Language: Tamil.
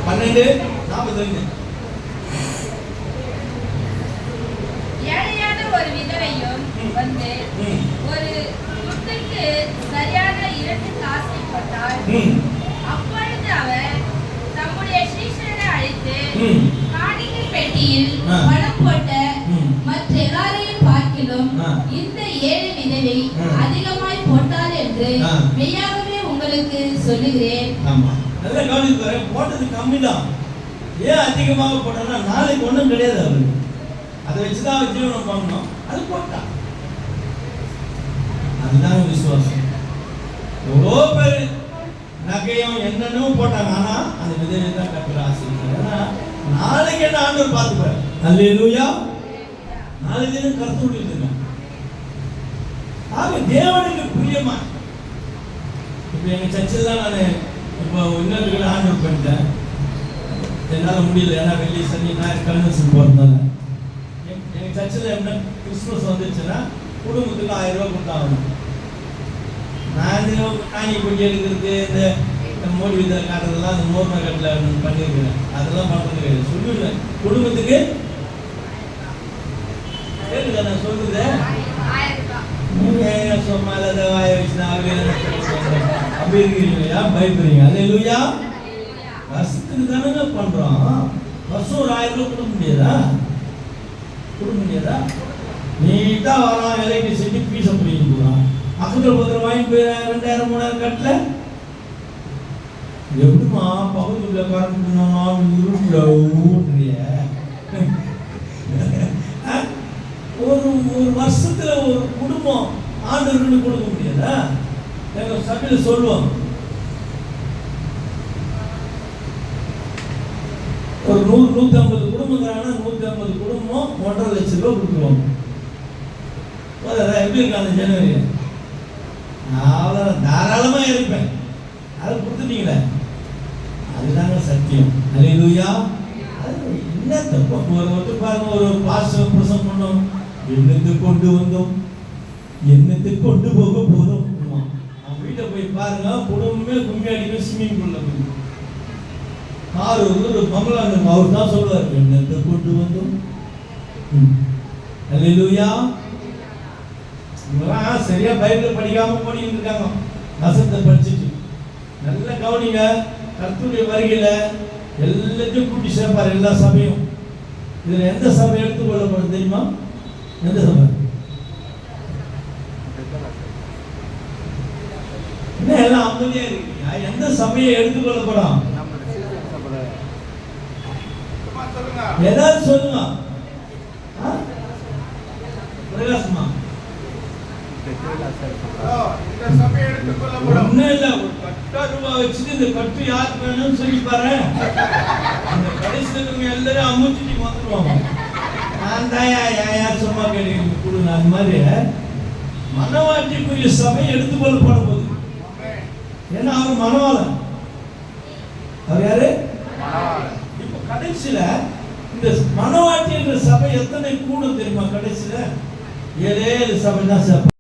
12:42. ஏழையான ஒரு விதவையும் வந்து ஒரு துட்டுக்கு சரியான 2 காசை போட்டாள். அப்பொழுது அவர் தம்முடைய சீஷரை அழைத்து, காணிக்கை பெட்டியில் பணம் போட்ட மற்ற எல்லாரையும் பார்க்கிலும் இந்த ஏழை விதவை அதிகமாய் போட்டாள் என்று மெய்யாகவே உங்களுக்கு சொல்லுகிறேன். நல்லா கவனித்து பாரு, போட்டது கம்மி தான். ஏன் அதிகமாக போட்டோம்னா நாளைக்கு ஒன்றும் கிடையாது. அவருக்கு அதை வச்சுதான் ஜீவனம் பண்ணணும். அது போட்டான். அதுதான் விசுவாசம். எவ்வளோ பேர் நகையும் என்னென்னமோ போட்டாங்க. ஆனா அந்த விதவை தான் கர்த்தர் ஆசீர்வதிக்கிறார். ஏன்னா நாளைக்கு என்ன ஆண்டவர் பார்த்துப்பார். அல்லேலூயா. நாளைக்கு தினம் கர்த்தருடைய தினம். ஆக தேவனுக்கு பிரியமா. இப்போ எங்க சர்ச்சில் தான் நான் இப்போ இன்னொரு ஆண்டவர் பண்ணிட்டேன். என்னால் முடியல. ஏன்னா வெள்ளி சனி ஞாயிறு கன்வென்ஷன் போகிறதுனால எங்கள் சர்ச்சில் என்ன கிறிஸ்மஸ் வந்துருச்சுன்னா குடும்பத்துக்கு 1000 ரூபா கொடுத்தாகணும். நான் காணி குட்டி எடுக்கிறது, இந்த மோடி விதம் காட்டுறதெல்லாம் அந்த மோர்மை கட்டில் பண்ணியிருக்கிறேன். அதெல்லாம் பண்ணுறது கிடையாது. சொல்லிடுவேன் குடும்பத்துக்கு. கேட்குதா நான் சொல்றது? நீங்கள் சும்மா அதை வாய வச்சுனா அப்படி இருக்கிறீங்களா? பயப்படுறீங்க? அல்லேலூயா. வருஷத்துக்கு தானே பண்றோம். வருஷம் ஒரு 1000 ரூபாய் கொடுக்க முடியாதா? கொடுக்க முடியாதா? நீட்டா வரான், எலக்ட்ரிசிட்டி பீஸை பிடிக்க போகிறான். பக்கத்தில் பத்திரம் வாங்கி போய் 2000 3000 கட்டல எப்படிமா பக்கத்துல கரண்ட் ஒரு வருஷத்துல ஒரு குடும்பம் ஆண்டவர்களுக்கு கொடுக்க முடியாதா? எங்க சபையில் சொல்லுவோம், ஒரு 100-150 குடும்பங்கிறாங்கன்னா 150 குடும்பம் 1.5 லட்சம் ரூபாய் கொடுத்துருவாங்க. எப்படி இருக்காங்க ஜனவரி? அவ்வளோ தாராளமாக இருப்பேன். அதை கொடுத்துட்டீங்களே, அதுதாங்க சத்தியம். அல்லேலூயா. அது என்ன தப்பு? ஒரு பாருங்க, ஒரு பாஸ்டர் பிரசங்கம் பண்ணோம், என்னத்தை கொண்டு வந்தோம், என்னத்தை கொண்டு போக போதும். அவங்க வீட்டை போய் பாருங்க, குடும்பமே கும்மி அடிக்கும் ஸ்விம்மிங் பூல்ல போய் ஒரு பங்களா. அவர் தான் சொல்லுவார், என்னத்தை கொண்டு வந்தோம். அல்லேலூயா. இவங்களாம் சரியா பைபிள் படிக்காம ஓடிட்டு இருக்காங்க. வசனத்தை படிச்சுட்டு நல்லா கவனிங்க. கர்த்தருடைய வருகையில எல்லாத்தையும் கூட்டி சேர்ப்பார், எல்லா சபையும். இதுல எந்த சபை எடுத்துக்கொள்ளப்படும் தெரியுமா? எந்த சபை? என்ன எல்லாம் அமைதியா இருக்கீங்க? எந்த சபையை எடுத்துக்கொள்ளப்படும்? ஏதாவது சொல்லுங்க. பிரகாசமா ஒன்னும் இல்ல. ஒரு 10 ரூபாய் வச்சுட்டு இந்த கட்டு யாருக்கு வேணும்னு சொல்லி பாரு. அந்த கடைசியில் எல்லாரும் அமுச்சிட்டு வந்துருவாங்க. நான் தான் யார் சும்மா கேட்க கொடுங்க. அந்த மாதிரி மனவாட்டிக்குரிய சபை எடுத்துக்கொள்ளப்பட போகுது. ஏன்னா அவர் மனவாளன். அவர் யாரு? இப்ப கடைசியில இந்த மனவாட்டி என்ற சபை எத்தனை கூடும் தெரியுமா? கடைசியில 7 சபை தான்.